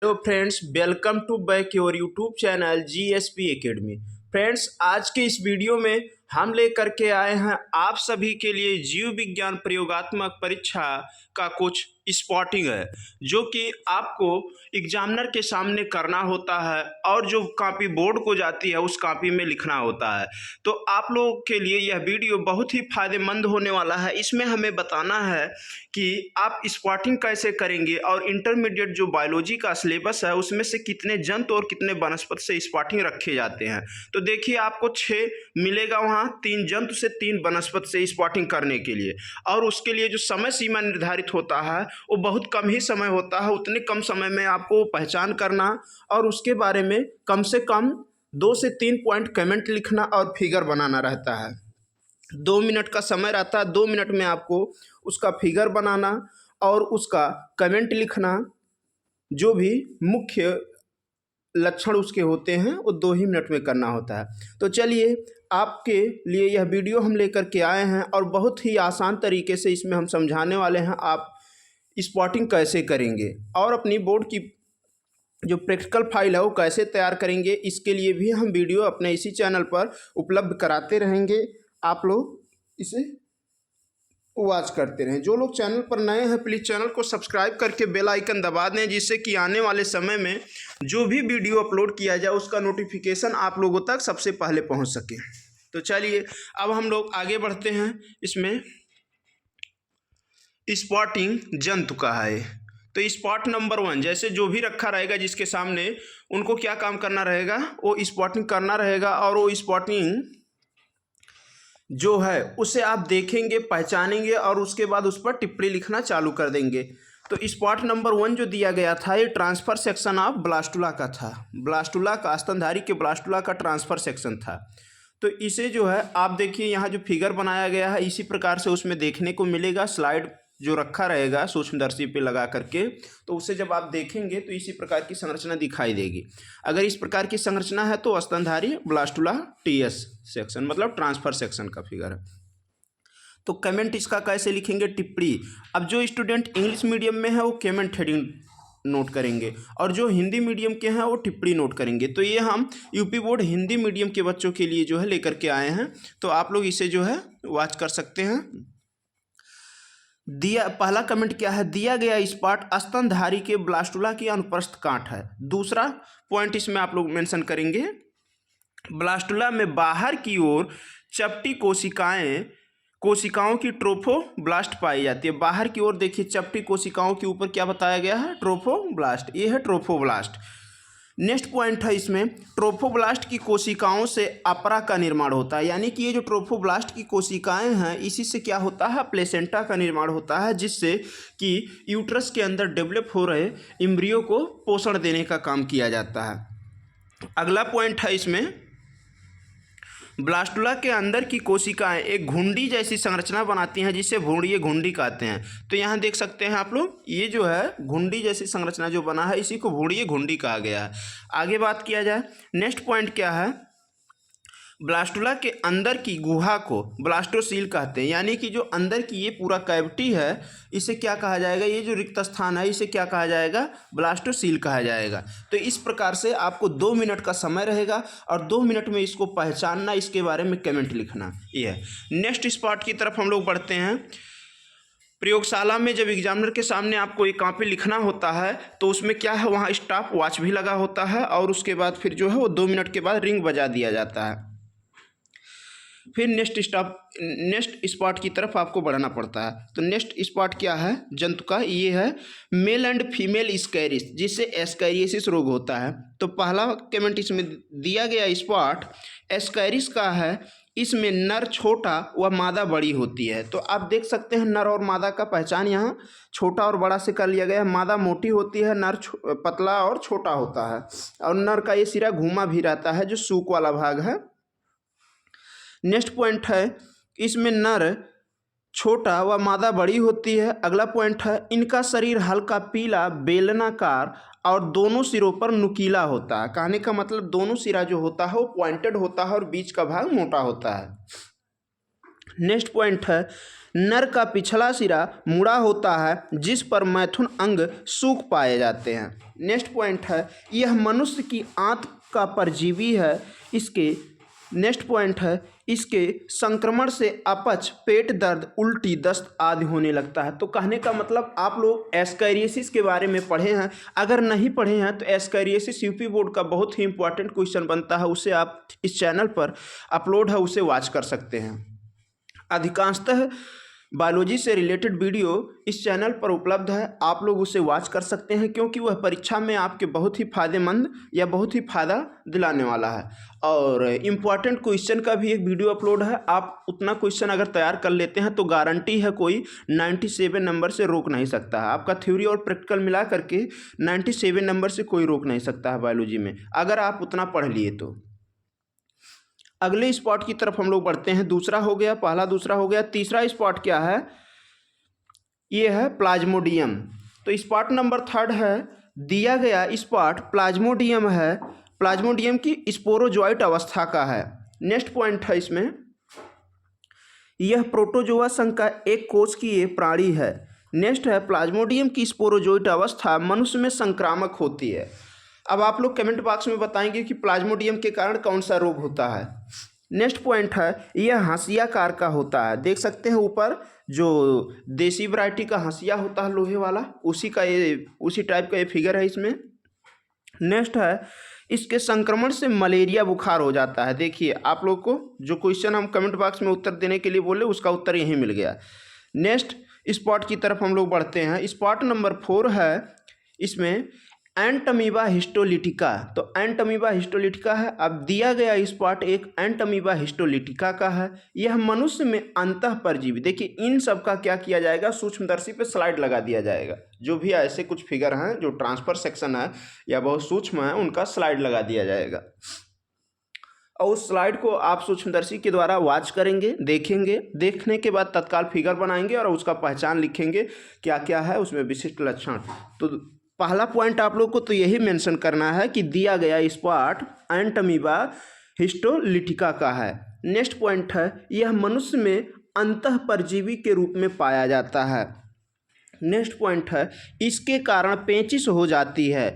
Hello friends, welcome to back your YouTube channel GSP academy. Friends, आज के इस video में हम लेकर के आए हैं आप सभी के लिए जीव विज्ञान प्रयोगात्मक परीक्षा का कुछ स्पॉटिंग है, जो कि आपको एग्जामिनर के सामने करना होता है और जो कॉपी बोर्ड को जाती है उस कॉपी में लिखना होता है। तो आप लोगों के लिए यह वीडियो बहुत ही फायदेमंद होने वाला है। इसमें हमें बताना है कि आप स्पॉटिंग कैसे करेंगे और इंटरमीडिएट जो बायोलॉजी का सिलेबस है उसमें से कितने जंतु और कितने वनस्पति से स्पॉटिंग रखे जाते हैं। तो देखिए, आपको 6 मिलेगा, वहाँ 3 जंतु से 3 वनस्पति से स्पॉटिंग करने के लिए। और उसके लिए जो समय सीमा निर्धारित होता है वो बहुत कम ही समय होता है। उतने कम समय में आपको पहचान करना और उसके बारे में कम से कम 2 से 3 पॉइंट कमेंट लिखना और फिगर बनाना रहता है। 2 मिनट का समय रहता है। 2 मिनट में आपको उसका फिगर बनाना और उसका कमेंट लिखना, जो भी मुख्य लक्षण उसके होते हैं वो 2 ही मिनट में करना होता है। तो चलिए, आपके लिए यह वीडियो हम लेकर के आए हैं और बहुत ही आसान तरीके से इसमें हम समझाने वाले हैं आप स्पॉटिंग कैसे करेंगे और अपनी बोर्ड की जो प्रैक्टिकल फाइल है वो कैसे तैयार करेंगे। इसके लिए भी हम वीडियो अपने इसी चैनल पर उपलब्ध कराते रहेंगे। आप लोग इसे वॉच करते रहें। जो लोग चैनल पर नए हैं प्लीज़ चैनल को सब्सक्राइब करके बेल आइकन दबा दें, जिससे कि आने वाले समय में जो भी वीडियो अपलोड किया जाए उसका नोटिफिकेशन आप लोगों तक सबसे पहले पहुंच सके। तो चलिए, अब हम लोग आगे बढ़ते हैं। इसमें स्पॉटिंग जंतु का है। तो स्पॉट नंबर 1, जैसे जो भी रखा रहेगा जिसके सामने, उनको क्या काम करना रहेगा, वो स्पॉटिंग करना रहेगा। और वो स्पॉटिंग जो है उसे आप देखेंगे, पहचानेंगे और उसके बाद उस पर टिप्पणी लिखना चालू कर देंगे। तो स्पॉट नंबर 1 जो दिया गया था ये ट्रांसफर सेक्शन ऑफ ब्लास्टुला का था। ब्लास्टुला का, स्तनधारी के ब्लास्टुला का ट्रांसफर सेक्शन था। तो इसे जो है आप देखिए, यहाँ जो फिगर बनाया गया है इसी प्रकार से उसमें देखने को मिलेगा। स्लाइड जो रखा रहेगा सूक्ष्मदर्शी पे लगा करके, तो उसे जब आप देखेंगे तो इसी प्रकार की संरचना दिखाई देगी। अगर इस प्रकार की संरचना है तो स्तनधारी ब्लास्टुला टीएस सेक्शन, मतलब ट्रांसफर सेक्शन का फिगर है। तो कमेंट इसका कैसे लिखेंगे, टिप्पणी। अब जो स्टूडेंट इंग्लिश मीडियम में है वो कमेंट हेडिंग नोट करेंगे और जो हिंदी मीडियम के हैं वो टिप्पणी नोट करेंगे। तो ये हम यूपी बोर्ड हिंदी मीडियम के बच्चों के लिए जो है लेकर के आए हैं, तो आप लोग इसे जो है वॉच कर सकते हैं। दिया पहला कमेंट क्या है, दिया गया स्पॉट स्तनधारी के ब्लास्टुला की अनुप्रस्थ गांठ है। दूसरा पॉइंट इसमें आप लोग मेंशन करेंगे, ब्लास्टुला में बाहर की ओर चपटी कोशिकाओं की ट्रोफोब्लास्ट पाई जाती है। बाहर की ओर देखिए, चपटी कोशिकाओं के ऊपर क्या बताया गया है, ट्रोफोब्लास्ट। ये है ट्रोफोब्लास्ट। नेक्स्ट पॉइंट है इसमें, ट्रोफोब्लास्ट की कोशिकाओं से अपरा का निर्माण होता है। यानी कि ये जो ट्रोफोब्लास्ट की कोशिकाएं हैं इसी से क्या होता है, प्लेसेंटा का निर्माण होता है, जिससे कि यूट्रस के अंदर डेवलप हो रहे एम्ब्रियो को पोषण देने का काम किया जाता है। अगला पॉइंट है इसमें, ब्लास्टुला के अंदर की कोशिकाएं एक घुंडी जैसी संरचना बनाती हैं जिसे भ्रूणीय घुंडी कहते हैं। तो यहाँ देख सकते हैं आप लोग, ये जो है घुंडी जैसी संरचना जो बना है इसी को भ्रूणीय घुंडी कहा गया है। आगे बात किया जाए, नेक्स्ट पॉइंट क्या है, ब्लास्टुला के अंदर की गुहा को ब्लास्टोसील कहते हैं। यानी कि जो अंदर की ये पूरा कैविटी है इसे क्या कहा जाएगा, ये जो रिक्त स्थान है इसे क्या कहा जाएगा, ब्लास्टोसील कहा जाएगा। तो इस प्रकार से आपको 2 मिनट का समय रहेगा और 2 मिनट में इसको पहचानना, इसके बारे में कमेंट लिखना। ये है। नेक्स्ट स्पॉट की तरफ हम लोग बढ़ते हैं। प्रयोगशाला में जब एग्जामिनर के सामने आपको एक कॉपी लिखना होता है तो उसमें क्या है, वहाँ स्टॉप वॉच भी लगा होता है और उसके बाद फिर जो है वो 2 मिनट के बाद रिंग बजा दिया जाता है। फिर नेक्स्ट स्पॉट की तरफ आपको बढ़ना पड़ता है। तो नेक्स्ट स्पॉट क्या है जंतु का, ये है मेल एंड फीमेल स्कैरिस, जिससे एस्कैरियोसिस रोग होता है। तो पहला कमेंट इसमें दिया गया स्पॉट एस्कैरिस का है। इसमें नर छोटा व मादा बड़ी होती है। तो आप देख सकते हैं नर और मादा का पहचान यहाँ छोटा और बड़ा से कर लिया गया है। मादा मोटी होती है, नर पतला और छोटा होता है और नर का ये सिरा घूमा भी रहता है जो सूक वाला भाग है। नेक्स्ट पॉइंट है, इसमें नर छोटा व मादा बड़ी होती है। अगला पॉइंट है, इनका शरीर हल्का पीला बेलनाकार और दोनों सिरों पर नुकीला होता है। कहने का मतलब दोनों सिरा जो होता है वो पॉइंटेड होता है और बीच का भाग मोटा होता है। नेक्स्ट पॉइंट है, नर का पिछला सिरा मुड़ा होता है जिस पर मैथुन अंग सूख पाए जाते हैं। नेक्स्ट पॉइंट है, यह मनुष्य की आंत का परजीवी है। इसके नेक्स्ट पॉइंट है, इसके संक्रमण से अपच, पेट दर्द, उल्टी, दस्त आदि होने लगता है। तो कहने का मतलब आप लोग एस्कैरियोसिस के बारे में पढ़े हैं। अगर नहीं पढ़े हैं तो एस्कैरियोसिस यूपी बोर्ड का बहुत ही इंपॉर्टेंट क्वेश्चन बनता है, उसे आप इस चैनल पर अपलोड है, उसे वॉच कर सकते हैं। अधिकांशतः बायोलॉजी से रिलेटेड वीडियो इस चैनल पर उपलब्ध है, आप लोग उसे वॉच कर सकते हैं क्योंकि वह परीक्षा में आपके बहुत ही फ़ायदेमंद या बहुत ही फ़ायदा दिलाने वाला है। और इम्पॉर्टेंट क्वेश्चन का भी एक वीडियो अपलोड है, आप उतना क्वेश्चन अगर तैयार कर लेते हैं तो गारंटी है कोई 97 नंबर से रोक नहीं सकता है। आपका थ्योरी और प्रैक्टिकल मिला करके 97 नंबर से कोई रोक नहीं सकता है बायोलॉजी में, अगर आप उतना पढ़ लिए तो। अगले स्पॉट की तरफ हम लोग बढ़ते हैं। दूसरा हो गया, पहला दूसरा हो गया, तीसरा स्पॉट क्या है, ये है प्लाज्मोडियम। तो स्पॉट नंबर 3 है, दिया गया स्पॉट प्लाज्मोडियम है। प्लाज्मोडियम की स्पोरोजोइट अवस्था का है। नेक्स्ट पॉइंट है इसमें, यह प्रोटोजोआ संघ का एक कोशिकीय प्राणी है। नेक्स्ट है, प्लाज्मोडियम की स्पोरोजोइट अवस्था मनुष्य में संक्रामक होती है। अब आप लोग कमेंट बॉक्स में बताएंगे कि प्लाज्मोडियम के कारण कौन सा रोग होता है। नेक्स्ट पॉइंट है, यह हंसियाकार का होता है। देख सकते हैं ऊपर जो देसी वैरायटी का हंसिया होता है लोहे वाला, उसी टाइप का ये फिगर है इसमें। नेक्स्ट है, इसके संक्रमण से मलेरिया बुखार हो जाता है। देखिए आप लोग को जो क्वेश्चन हम कमेंट बॉक्स में उत्तर देने के लिए बोले उसका उत्तर यहीं मिल गया। नेक्स्ट स्पॉट की तरफ हम लोग बढ़ते हैं। स्पॉट नंबर 4 है, इसमें एंटमीबा हिस्टोलिटिका। तो एंटमीबा हिस्टोलिटिका है। अब दिया गया स्पॉट एक एंटमीबा हिस्टोलिटिका का है। यह मनुष्य में अंतः परजीवी, देखिए इन सब का क्या किया जाएगा, सूक्ष्मदर्शी पे स्लाइड लगा दिया जाएगा। जो भी ऐसे कुछ फिगर हैं जो ट्रांसफर सेक्शन है या बहुत सूक्ष्म है, उनका स्लाइड लगा दिया जाएगा और उस स्लाइड को आप सूक्ष्मदर्शी के द्वारा वॉच करेंगे, देखेंगे। देखने के बाद तत्काल फिगर बनाएंगे और उसका पहचान लिखेंगे क्या क्या है उसमें विशिष्ट लक्षण। तो पहला पॉइंट आप लोग को तो यही मेंशन करना है कि दिया गया स्पॉट एंटमीबा हिस्टोलिटिका का है। नेक्स्ट पॉइंट है, यह मनुष्य में अंतः परजीवी के रूप में पाया जाता है। नेक्स्ट पॉइंट है, इसके कारण पेचिश हो जाती है।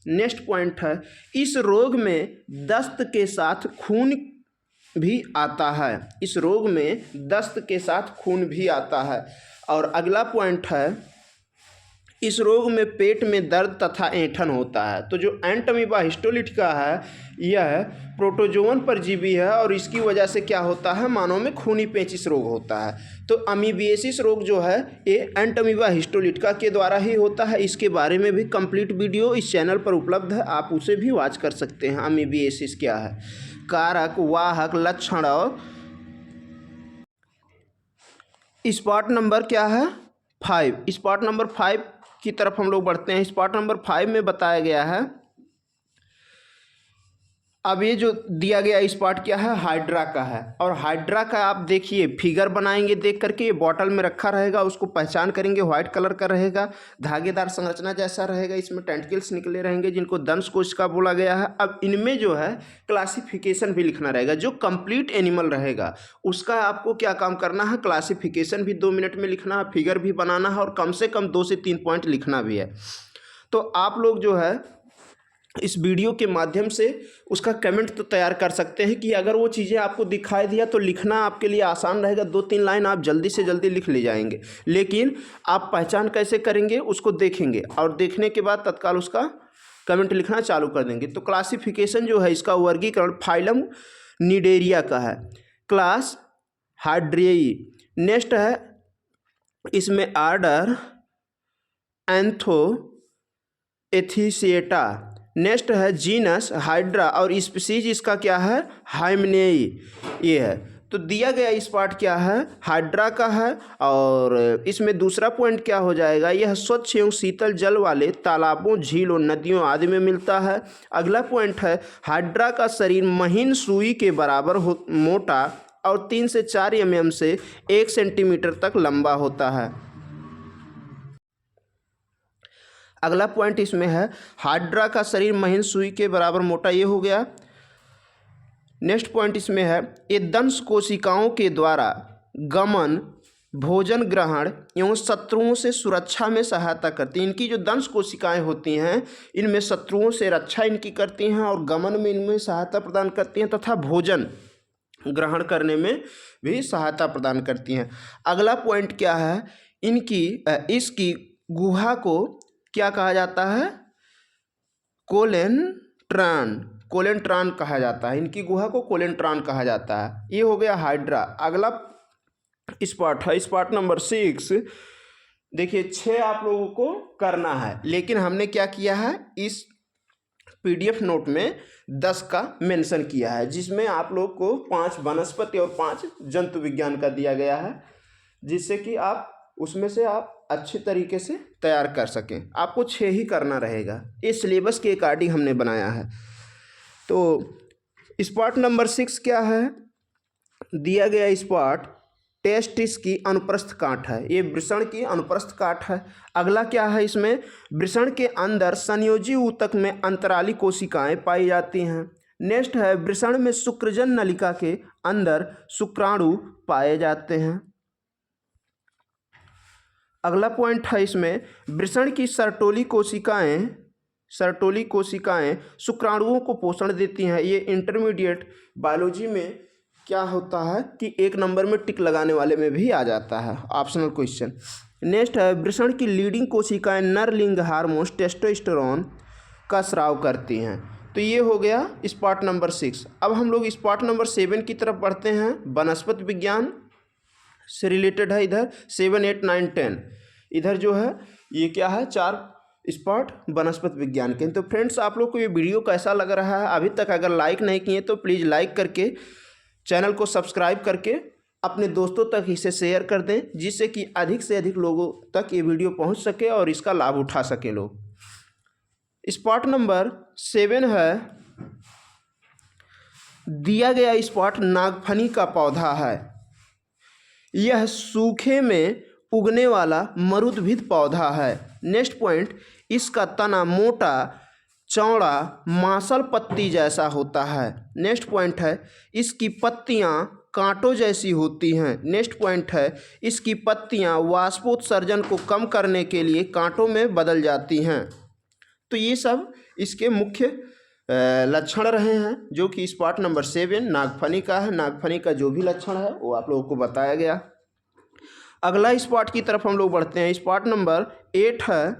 नेक्स्ट पॉइंट है, इस रोग में दस्त के साथ खून भी आता है। इस रोग में दस्त के साथ खून भी आता है। और अगला पॉइंट है, इस रोग में पेट में दर्द तथा ऐंठन होता है। तो जो एंटमीबा हिस्टोलिटिका है यह प्रोटोजोवन परजीवी है और इसकी वजह से क्या होता है, मानव में खूनी पेचिश रोग होता है। तो अमीबियासिस रोग जो है ये एंटमीबा हिस्टोलिटिका के द्वारा ही होता है। इसके बारे में भी कंप्लीट वीडियो इस चैनल पर उपलब्ध है, आप उसे भी वॉच कर सकते हैं। अमीबियासिस क्या है, कारक, वाहक, लक्षण। और स्पॉट नंबर क्या है, 5। स्पॉट नंबर 5 की तरफ हम लोग बढ़ते हैं। स्पॉट नंबर 5 में बताया गया है, अब ये जो दिया गया स्पॉट क्या है, हाइड्रा का है। और हाइड्रा का आप देखिए फिगर बनाएंगे, देख करके ये बॉटल में रखा रहेगा, उसको पहचान करेंगे, व्हाइट कलर का रहेगा, धागेदार संरचना जैसा रहेगा, इसमें टेंटिकल्स निकले रहेंगे जिनको दंश कोशिका बोला गया है। अब इनमें जो है क्लासिफिकेशन भी लिखना रहेगा। जो कंप्लीट एनिमल रहेगा उसका आपको क्या काम करना है, क्लासिफिकेशन भी 2 मिनट में लिखना है, फिगर भी बनाना है और कम से कम 2 से 3 पॉइंट लिखना भी है। तो आप लोग जो है इस वीडियो के माध्यम से उसका कमेंट तो तैयार कर सकते हैं कि अगर वो चीज़ें आपको दिखाई दिया तो लिखना आपके लिए आसान रहेगा। 2-3 लाइन आप जल्दी से जल्दी लिख ले जाएंगे, लेकिन आप पहचान कैसे करेंगे उसको देखेंगे और देखने के बाद तत्काल उसका कमेंट लिखना चालू कर देंगे। तो क्लासिफिकेशन जो है इसका वर्गीकरण फाइलम निडेरिया का है, क्लास हाइड्रेई। नेक्स्ट है इसमें आर्डर एंथोएथिसिएटा। नेक्स्ट है जीनस हाइड्रा और स्पीसीज इसका क्या है, हाइमेनेई ये है। तो दिया गया इस पार्ट क्या है, हाइड्रा का है। और इसमें दूसरा पॉइंट क्या हो जाएगा, यह स्वच्छ एवं शीतल जल वाले तालाबों, झीलों, नदियों आदि में मिलता है। अगला पॉइंट है, हाइड्रा का शरीर महीन सुई के बराबर मोटा और 3 से 4 mm से 1 सेंटीमीटर तक लंबा होता है। अगला पॉइंट इसमें है, हाइड्रा का शरीर महीन सुई के बराबर मोटा, ये हो गया। नेक्स्ट पॉइंट इसमें है, ये दंश कोशिकाओं के द्वारा गमन भोजन ग्रहण एवं शत्रुओं से सुरक्षा में सहायता करती हैं। इनकी जो दंश कोशिकाएं होती हैं इनमें शत्रुओं से रक्षा इनकी करती हैं और गमन में इनमें सहायता प्रदान करती हैं तथा भोजन ग्रहण करने में भी सहायता प्रदान करती हैं। अगला पॉइंट क्या है, इसकी गुहा को क्या कहा जाता है, कोलेंट्रान कहा जाता है। इनकी गुहा को कोलेंट्रान कहा जाता है। ये हो गया हाइड्रा। अगला स्पॉट है स्पॉट नंबर 6। देखिए 6 आप लोगों को करना है, लेकिन हमने क्या किया है, इस PDF नोट में 10 का मेंशन किया है, जिसमें आप लोग को 5 वनस्पति और 5 जंतु विज्ञान का दिया गया है, जिससे कि आप उसमें से आप अच्छे तरीके से तैयार कर सकें। आपको 6 ही करना रहेगा, इस सिलेबस के अकॉर्डिंग हमने बनाया है। तो स्पॉट नंबर 6 क्या है, दिया गया स्पॉट टेस्टिस की अनुप्रस्थ काट है। ये वृषण की अनुप्रस्थ काट है। अगला क्या है, इसमें वृषण के अंदर संयोजी ऊतक में अंतराली कोशिकाएं पाई जाती हैं। नेक्स्ट है वृषण में शुक्रजन नलिका के अंदर शुक्राणु पाए जाते हैं। अगला पॉइंट है इसमें वृषण की सर्टोली कोशिकाएं शुक्राणुओं को पोषण देती हैं। ये इंटरमीडिएट बायोलॉजी में क्या होता है कि 1 नंबर में टिक लगाने वाले में भी आ जाता है, ऑप्शनल क्वेश्चन। नेक्स्ट है वृषण की लीडिंग कोशिकाएं नर लिंग हार्मोन टेस्टोस्टेरोन का स्राव करती हैं। तो ये हो गया स्पॉट नंबर 6। अब हम लोग स्पॉट नंबर 7 की तरफ बढ़ते हैं। वनस्पति विज्ञान से रिलेटेड है इधर 7, 8, 9, 10। इधर जो है ये क्या है, 4 स्पॉट वनस्पति विज्ञान के। तो फ्रेंड्स आप लोग को ये वीडियो कैसा लग रहा है, अभी तक अगर लाइक नहीं किए तो प्लीज़ लाइक करके चैनल को सब्सक्राइब करके अपने दोस्तों तक इसे शेयर कर दें, जिससे कि अधिक से अधिक लोगों तक ये वीडियो पहुंच सके और इसका लाभ उठा सके लोग। स्पॉट नंबर 7 है, दिया गया स्पॉट नागफनी का पौधा है। यह सूखे में उगने वाला मरुद्भिद पौधा है। नेक्स्ट पॉइंट, इसका तना मोटा चौड़ा मांसल पत्ती जैसा होता है। नेक्स्ट पॉइंट है इसकी पत्तियां कांटों जैसी होती हैं। नेक्स्ट पॉइंट है इसकी पत्तियां वाष्पोत्सर्जन को कम करने के लिए कांटों में बदल जाती हैं। तो ये सब इसके मुख्य लक्षण रहे हैं, जो कि स्पॉट नंबर 7 नागफनी का है। नागफनी का जो भी लक्षण है वो आप लोगों को बताया गया। अगला स्पॉट की तरफ हम लोग बढ़ते हैं। स्पॉट नंबर 8 है,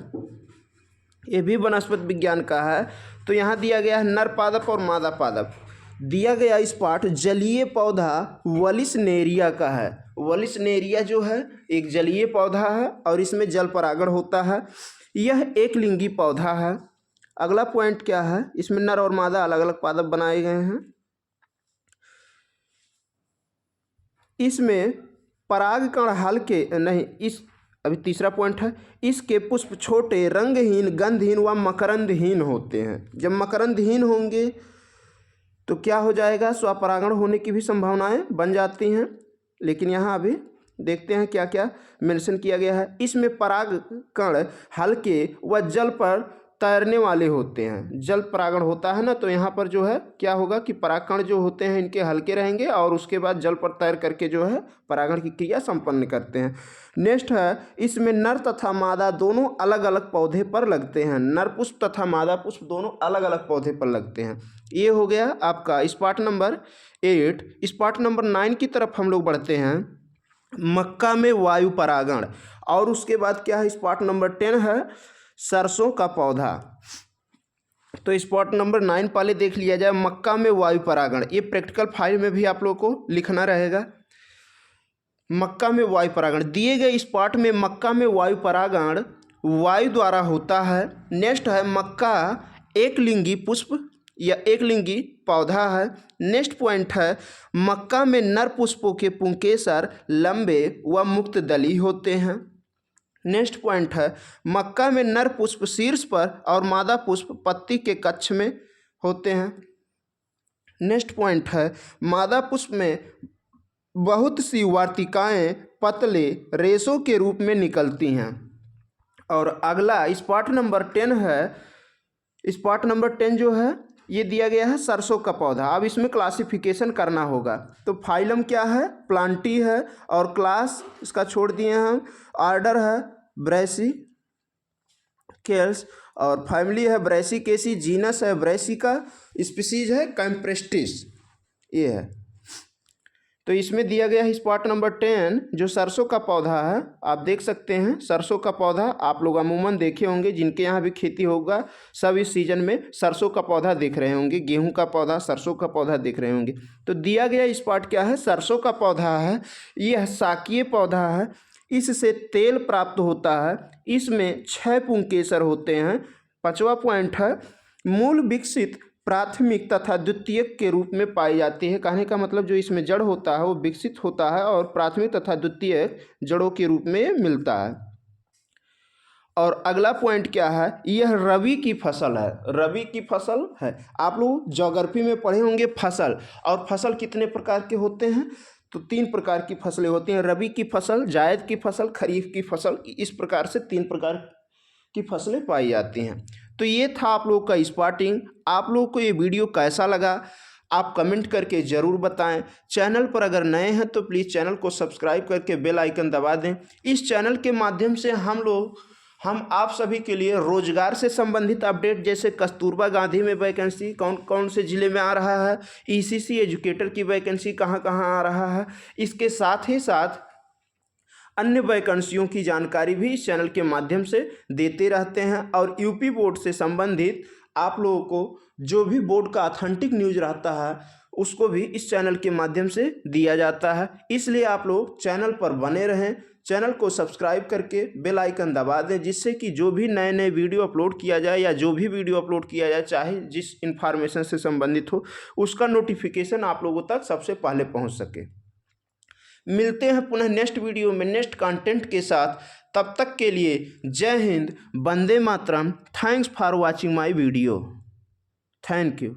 ये भी वनस्पति विज्ञान का है। तो यहाँ दिया गया है नर पादप और मादा पादप। दिया गया स्पॉट जलीय पौधा वलिसनेरिया का है। वलिसनेरिया जो है एक जलीय पौधा है और इसमें जल परागण होता है। यह एक लिंगी पौधा है। अगला पॉइंट क्या है, इसमें नर और मादा अलग अलग पादप बनाए गए हैं। इसमें परागकण हल्के नहीं, अभी तीसरा पॉइंट है, इसके पुष्प छोटे रंगहीन गंधहीन व मकरंदहीन होते हैं। जब मकरंदहीन होंगे तो क्या हो जाएगा, स्वपरागण होने की भी संभावनाएं बन जाती हैं। लेकिन यहाँ अभी देखते हैं क्या क्या मेंशन किया गया है। इसमें परागकण हल्के व जल पर तैरने वाले होते हैं। जल परागण होता है ना, तो यहाँ पर जो है क्या होगा कि परागकण जो होते हैं इनके हल्के रहेंगे और उसके बाद जल पर तैर करके जो है परागण की क्रिया संपन्न करते हैं। नेक्स्ट है इसमें नर तथा मादा दोनों अलग अलग पौधे पर लगते हैं। नर पुष्प तथा मादा पुष्प दोनों अलग अलग पौधे पर लगते हैं। ये हो गया आपका स्पॉट नंबर 8। स्पॉट नंबर 9 की तरफ हम लोग बढ़ते हैं। मक्का में वायु परागण। और उसके बाद क्या है, स्पॉट नंबर 10 है सरसों का पौधा। तो स्पॉट नंबर 9 पहले देख लिया जाए, मक्का में वायु परागण। ये प्रैक्टिकल फाइल में भी आप लोग को लिखना रहेगा। मक्का में वायु परागण, दिए गए स्पॉट में मक्का में वायु परागण वायु द्वारा होता है। नेक्स्ट है मक्का एक लिंगी पुष्प या एक लिंगी पौधा है। नेक्स्ट पॉइंट है मक्का में नर पुष्पों के पुंकेसर लंबे व मुक्तदली होते हैं। नेक्स्ट पॉइंट है मक्का में नर पुष्प शीर्ष पर और मादा पुष्प पत्ती के कक्ष में होते हैं। नेक्स्ट पॉइंट है मादा पुष्प में बहुत सी वार्तिकाएं पतले रेशों के रूप में निकलती हैं। और अगला स्पॉट नंबर 10 है। स्पॉट नंबर 10 जो है ये दिया गया है सरसों का पौधा। अब इसमें क्लासिफिकेशन करना होगा। तो फाइलम क्या है, प्लांटी है, और क्लास इसका छोड़ दिए हम, ऑर्डर है ब्रैसिकेल्स, और फैमिली है ब्रैसिकेसी, जीनस है ब्रैसिका, स्पीसीज है कैम्प्रेस्टिस, ये है। तो इसमें दिया गया है स्पॉट नंबर 10 जो सरसों का पौधा है। आप देख सकते हैं सरसों का पौधा आप लोग अमूमन देखे होंगे, जिनके यहाँ भी खेती होगा सब इस सीजन में सरसों का पौधा देख रहे होंगे, गेहूं का पौधा, सरसों का पौधा देख रहे होंगे। तो दिया गया स्पॉट क्या है, सरसों का पौधा है। यह शाकीय पौधा है, इससे तेल प्राप्त होता है। इसमें 6 पुंकेसर होते हैं। 5वां पॉइंट है मूल विकसित प्राथमिक तथा द्वितीयक के रूप में पाई जाती है। कहने का मतलब जो इसमें जड़ होता है वो विकसित होता है और प्राथमिक तथा द्वितीयक जड़ों के रूप में मिलता है। और अगला पॉइंट क्या है, यह रबी की फसल है। रबी की फसल है, आप लोग ज्योग्राफी में पढ़े होंगे फसल, और फसल कितने प्रकार के होते हैं, तो 3 प्रकार की फसलें होती हैं, रबी की फसल, जायद की फसल, खरीफ की फसल। इस प्रकार से 3 प्रकार की फसलें पाई जाती हैं। तो ये था आप लोग का स्पॉटिंग। आप लोगों को ये वीडियो कैसा लगा आप कमेंट करके ज़रूर बताएं। चैनल पर अगर नए हैं तो प्लीज़ चैनल को सब्सक्राइब करके बेल आइकन दबा दें। इस चैनल के माध्यम से हम आप सभी के लिए रोजगार से संबंधित अपडेट, जैसे कस्तूरबा गांधी में वैकेंसी कौन कौन से ज़िले में आ रहा है, ईसीसी एजुकेटर की वैकेंसी कहाँ कहाँ आ रहा है, इसके साथ ही साथ अन्य वैकेंसियों की जानकारी भी इस चैनल के माध्यम से देते रहते हैं। और यूपी बोर्ड से संबंधित आप लोगों को जो भी बोर्ड का ऑथेंटिक न्यूज़ रहता है उसको भी इस चैनल के माध्यम से दिया जाता है। इसलिए आप लोग चैनल पर बने रहें, चैनल को सब्सक्राइब करके बेल आइकन दबा दें, जिससे कि जो भी नए नए वीडियो अपलोड किया जाए या जो भी वीडियो अपलोड किया जाए, चाहे जिस इन्फॉर्मेशन से संबंधित हो, उसका नोटिफिकेशन आप लोगों तक सबसे पहले पहुँच सके। मिलते हैं पुनः नेक्स्ट वीडियो में नेक्स्ट कंटेंट के साथ। तब तक के लिए जय हिंद, वंदे मातरम। Thanks for watching my video. Thank you.